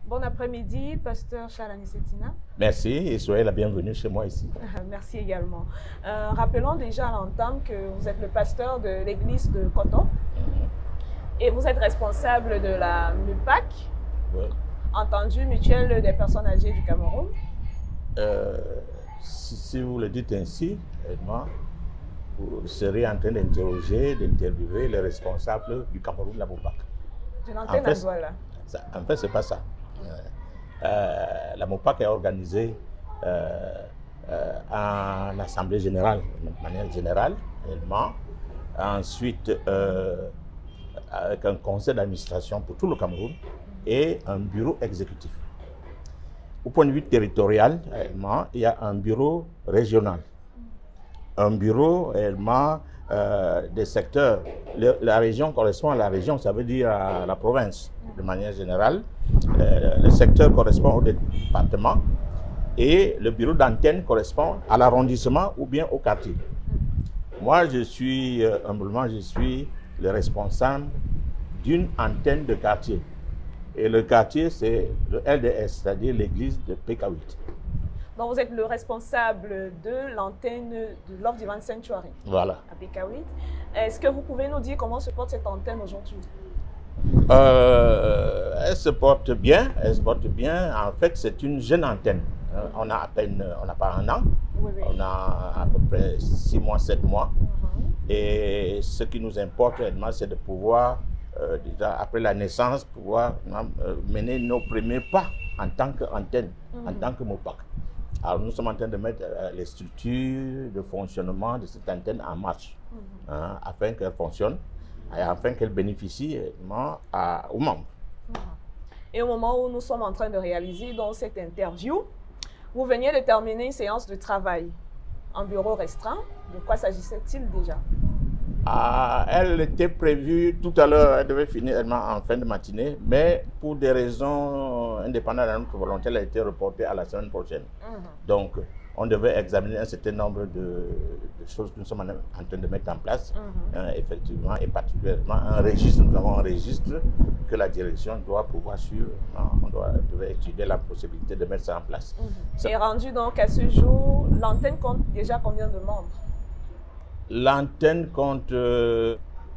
Bon après-midi, pasteur Charles Setina. Merci et soyez la bienvenue chez moi ici. Merci également. Rappelons déjà à l'entame que vous êtes le pasteur de l'église de Koto et vous êtes responsable de la MUPAC, entendue Mutuelle des personnes âgées du Cameroun. Si vous le dites ainsi, moi, vous serez en train d'interviewer les responsables du Cameroun de la MUPAC. En fait, c'est pas ça. La MUPAC est organisée en assemblée générale, de manière générale, également. Ensuite, avec un conseil d'administration pour tout le Cameroun et un bureau exécutif. Au point de vue territorial, également, il y a un bureau régional, un bureau également des secteurs. La région correspond à la région, ça veut dire à la province de manière générale. Le secteur correspond au département et le bureau d'antenne correspond à l'arrondissement ou bien au quartier. Moi, je suis humblement, je suis le responsable d'une antenne de quartier. Et le quartier, c'est le LDS, c'est-à-dire l'église de PK8. Donc, vous êtes le responsable de l'antenne de Love Divine Sanctuary. Voilà. À PK8. Est-ce que vous pouvez nous dire comment se porte cette antenne aujourd'hui? Elle se porte bien. Elle se porte bien. En fait, c'est une jeune antenne. On a à peine, on n'a pas un an. Oui, oui. On a à peu près 6 mois, 7 mois. Et ce qui nous importe réellement, c'est de pouvoir, déjà après la naissance, pouvoir mener nos premiers pas en tant qu'antenne, en tant que MUPAC. Alors nous sommes en train de mettre les structures de fonctionnement de cette antenne en marche, afin qu'elle fonctionne et afin qu'elle bénéficie aux membres. Et au moment où nous sommes en train de réaliser donc, cette interview, vous veniez de terminer une séance de travail en bureau restreint. De quoi s'agissait-il déjà? Elle était prévue tout à l'heure, elle devait finir en fin de matinée, mais pour des raisons indépendantes de notre volonté, elle a été reportée à la semaine prochaine. Donc, on devait examiner un certain nombre de choses que nous sommes en train de mettre en place, effectivement, et particulièrement un registre. Nous avons un registre que la direction doit pouvoir suivre. On devait étudier la possibilité de mettre ça en place. Et rendu donc à ce jour, l'antenne compte déjà combien de membres? L'antenne compte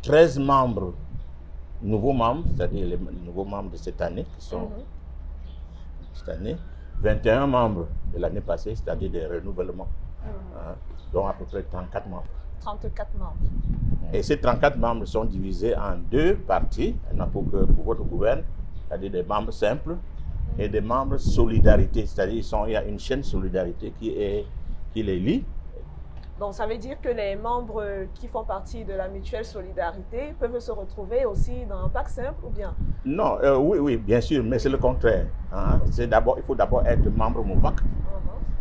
13 membres, nouveaux membres, c'est-à-dire les nouveaux membres de cette année, qui sont cette année, 21 membres de l'année passée, c'est-à-dire des renouvellements, dont à peu près 34 membres. 34 membres. Et ces 34 membres sont divisés en deux parties, pour votre gouverne, c'est-à-dire des membres simples et des membres solidarité, c'est-à-dire il y a une chaîne solidarité qui les lie. Donc, ça veut dire que les membres qui font partie de la mutuelle solidarité peuvent se retrouver aussi dans un pack simple ou bien? Non, oui, bien sûr, mais c'est le contraire. Il faut d'abord être membre MUPAC.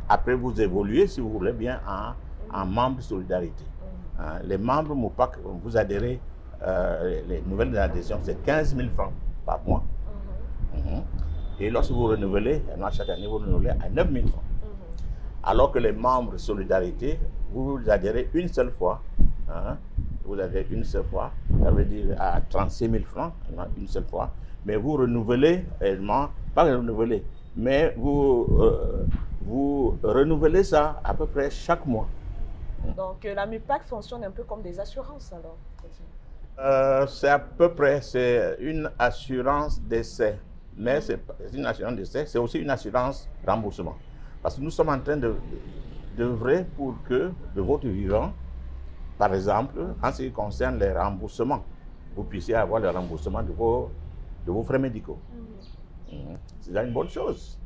Après, vous évoluez, si vous voulez bien, en membre solidarité. Les membres MUPAC, vous adhérez, les nouvelles adhésions, c'est 15 000 francs par mois. Et lorsque vous renouvelez, chaque année, vous renouvelez à 9 000 francs. Alors que les membres solidarité, vous adhérez une seule fois. Vous adhérez une seule fois, ça veut dire à 36 000 francs, une seule fois. Mais vous renouvelez, pas renouveler, mais vous renouvelez ça à peu près chaque mois. Donc la MUPAC fonctionne un peu comme des assurances alors? C'est à peu près, c'est une assurance décès. Mais c'est une assurance décès, c'est aussi une assurance remboursement. Parce que nous sommes en train d'œuvrer pour que, de votre vivant, par exemple, en ce qui concerne les remboursements, vous puissiez avoir le remboursement de vos frais médicaux. C'est une bonne chose.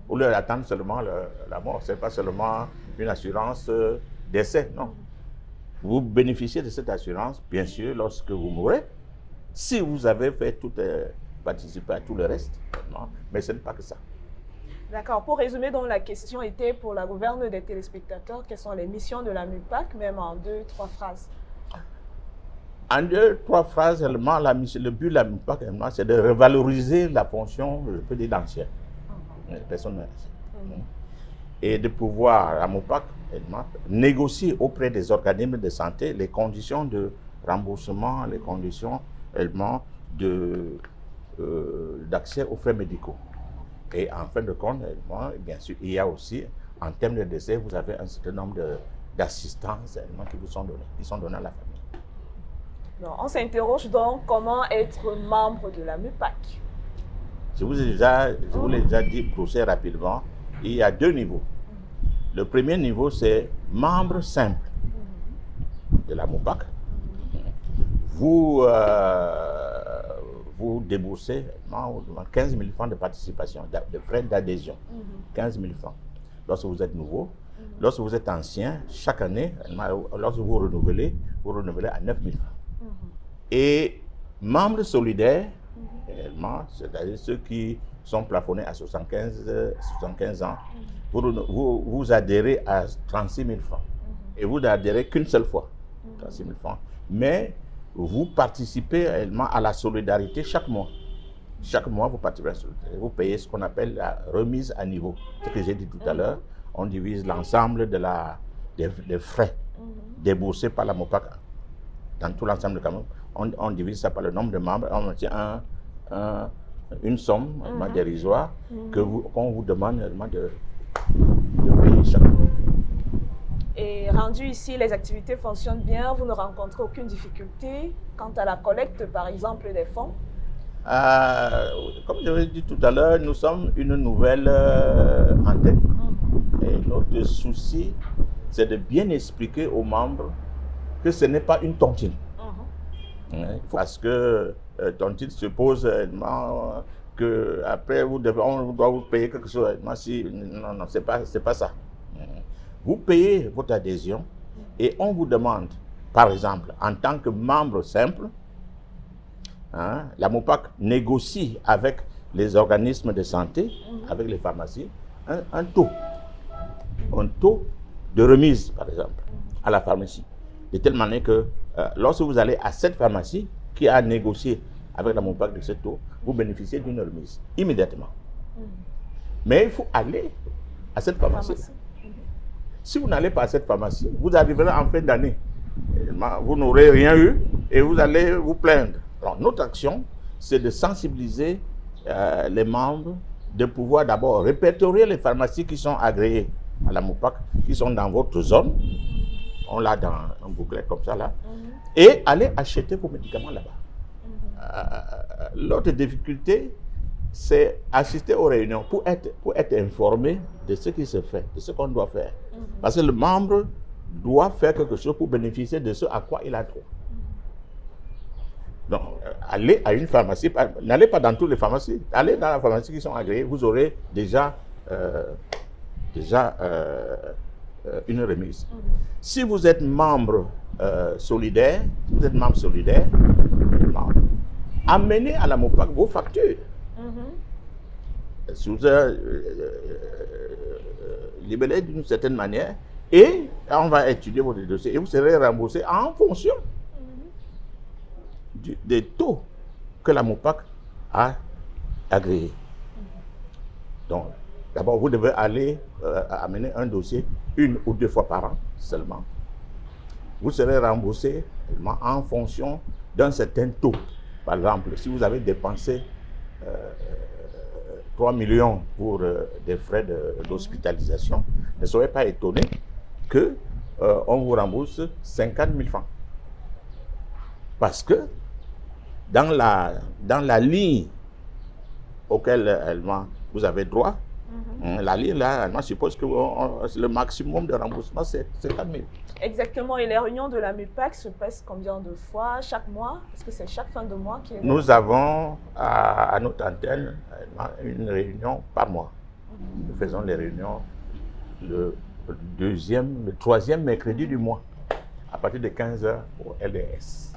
Au lieu d'attendre seulement la mort, ce n'est pas seulement une assurance décès, non. Vous bénéficiez de cette assurance, bien sûr, lorsque vous mourrez, si vous avez fait participer à tout le reste, non, mais ce n'est pas que ça. D'accord. Pour résumer, donc, la question était pour la gouverne des téléspectateurs, quelles sont les missions de la MUPAC, même en 2-3 phrases? En 2-3 phrases, le but de la MUPAC, c'est de revaloriser la fonction, je peux dire, d'ancienne, des personnes âgées. Et de pouvoir, la MUPAC, négocier auprès des organismes de santé les conditions de remboursement, les conditions d'accès aux frais médicaux. Et en fin de compte, moi, bien sûr, il y a aussi, en termes de décès, vous avez un certain nombre d'assistants qui vous sont donnés, qui sont donnés à la famille. Non, on s'interroge donc comment être membre de la MUPAC. Je vous l'ai déjà dit très rapidement, il y a 2 niveaux. Le premier niveau, c'est membre simple de la MUPAC. Vous déboursez 15 000 francs de participation, de frais d'adhésion. 15 000 francs. Lorsque vous êtes nouveau, lorsque vous êtes ancien, chaque année, lorsque vous renouvelez à 9 000 francs. Et membres solidaires, c'est-à-dire ceux qui sont plafonnés à 75 ans, vous adhérez à 36 000 francs. Et vous n'adhérez qu'une seule fois, 36 000 francs. Mais vous participez réellement à la solidarité chaque mois. Chaque mois, vous participez à la solidarité. Vous payez ce qu'on appelle la remise à niveau. Ce que j'ai dit tout à l'heure, on divise l'ensemble des frais déboursés par la MUPAC dans tout l'ensemble du Cameroun. On divise ça par le nombre de membres. On obtient une somme dérisoire qu'on vous demande de payer chaque mois. Et rendu ici, les activités fonctionnent bien, vous ne rencontrez aucune difficulté quant à la collecte, par exemple, des fonds? Comme je l'ai dit tout à l'heure, nous sommes une nouvelle antenne. Et notre souci, c'est de bien expliquer aux membres que ce n'est pas une tontine. Parce que tontine suppose que après on doit vous payer quelque chose. Non, c'est pas ça. Vous payez votre adhésion et on vous demande, par exemple, en tant que membre simple, la MUPAC négocie avec les organismes de santé, avec les pharmacies, un taux de remise, par exemple, à la pharmacie. De telle manière que lorsque vous allez à cette pharmacie qui a négocié avec la MUPAC de ce taux, vous bénéficiez d'une remise immédiatement. Mais il faut aller à cette pharmacie. Si vous n'allez pas à cette pharmacie, vous arriverez en fin d'année. Vous n'aurez rien eu et vous allez vous plaindre. Alors, notre action, c'est de sensibiliser les membres, de pouvoir d'abord répertorier les pharmacies qui sont agréées à la MUPAC, qui sont dans votre zone. On l'a dans un bouclet comme ça là. Et aller acheter vos médicaments là-bas. L'autre difficulté, c'est assister aux réunions pour être informé de ce qui se fait, de ce qu'on doit faire. Parce que le membre doit faire quelque chose pour bénéficier de ce à quoi il a droit. Donc, allez à une pharmacie, n'allez pas dans toutes les pharmacies, allez dans la pharmacie qui sont agréées, vous aurez déjà une remise. Si vous êtes membre solidaire, amenez à la MUPAC vos factures. Vous libellez d'une certaine manière et on va étudier votre dossier et vous serez remboursé en fonction des taux que la MUPAC a agréés. Donc, d'abord, vous devez aller amener un dossier 1 ou 2 fois par an seulement. Vous serez remboursé en fonction d'un certain taux. Par exemple, si vous avez dépensé 3 millions pour des frais d'hospitalisation, ne soyez pas étonnés qu'on vous rembourse 50 000 francs. Parce que dans la ligne auquel vous avez droit, la ligne là, je suppose que le maximum de remboursement, c'est 50 000. Exactement. Et les réunions de la MUPAC se passent combien de fois chaque mois? Est-ce que c'est chaque fin de mois qui est... Nous avons à notre antenne une réunion par mois. Nous faisons les réunions le 3e mercredi du mois, à partir de 15 h au LDS.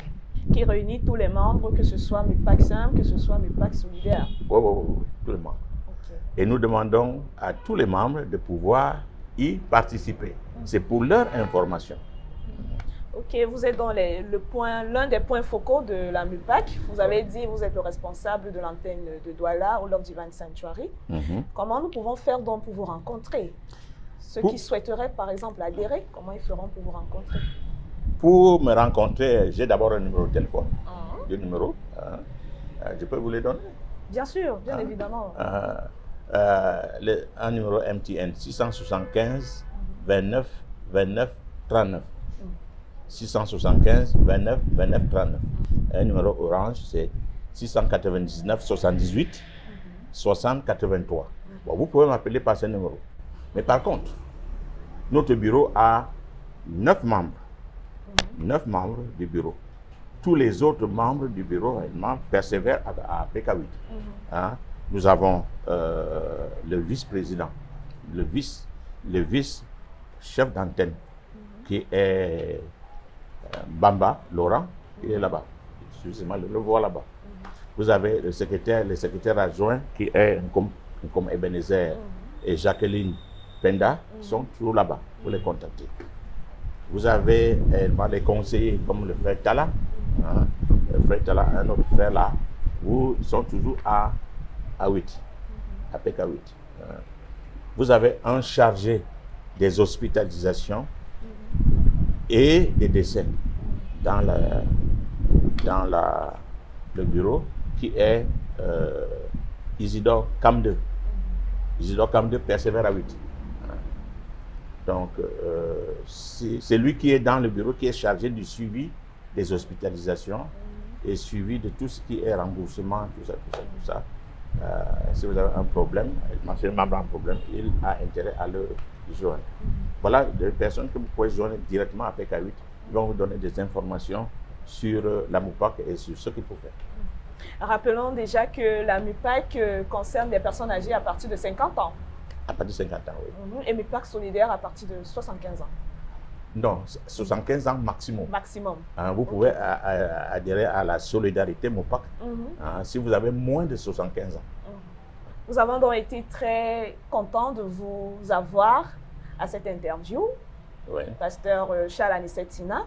Qui réunit tous les membres, que ce soit MUPAC simple, que ce soit MUPAC solidaire. Oui, tous les membres. Okay. Et nous demandons à tous les membres de pouvoir y participer. C'est pour leur information. Ok, vous êtes dans l'un des points focaux de la MUPAC. Vous avez dit que vous êtes le responsable de l'antenne de Douala au Love Divine Sanctuary. Comment nous pouvons faire donc pour vous rencontrer? Ceux qui souhaiteraient par exemple adhérer, comment ils feront pour vous rencontrer? Pour me rencontrer, j'ai d'abord un numéro de téléphone. 2 numéros. Je peux vous les donner? Bien sûr, bien évidemment. un numéro MTN 675 29 29 39. 675 29 29 39. Un numéro Orange, c'est 699 78 60 83. Bon, vous pouvez m'appeler par ce numéro. Mais par contre, notre bureau a 9 membres. 9 membres du bureau. Tous les autres membres du bureau réellement persévèrent à PK8. Hein? Nous avons le vice-président, le vice-chef d'antenne, qui est Bamba Laurent, il est là-bas. Excusez-moi, le voir là-bas. Vous avez le secrétaire adjoint qui est comme Ebenezer et Jacqueline Penda, sont toujours là-bas. Vous les contactez. Vous avez les conseillers comme le frère Tala, hein, le frère Tala, un autre frère là, ils sont toujours à 8, à PK8. Vous avez un chargé des hospitalisations et des décès dans le bureau qui est Isidore Cam2. Isidore Cam2 persévère à 8. Donc, c'est lui qui est dans le bureau, qui est chargé du suivi des hospitalisations et suivi de tout ce qui est remboursement, tout ça. Si vous avez un problème, si le membre a un problème, il a intérêt à le joindre. Voilà des personnes que vous pouvez joindre directement à PK8. Ils vont vous donner des informations sur la MUPAC et sur ce qu'il faut faire. Rappelons déjà que la MUPAC concerne des personnes âgées à partir de 50 ans. À partir de 50 ans, oui. Et MUPAC solidaire à partir de 75 ans. Non, 75 ans maximum. Maximum. Vous pouvez adhérer à la solidarité MUPAC si vous avez moins de 75 ans. Nous avons donc été très contents de vous avoir à cette interview, pasteur Charles Anicet Sina.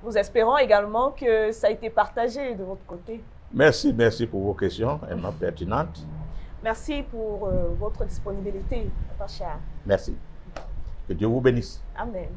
Nous espérons également que ça a été partagé de votre côté. Merci pour vos questions, elles sont pertinentes. Merci pour votre disponibilité, Papa Charles. Merci. Que Dieu vous bénisse. Amen.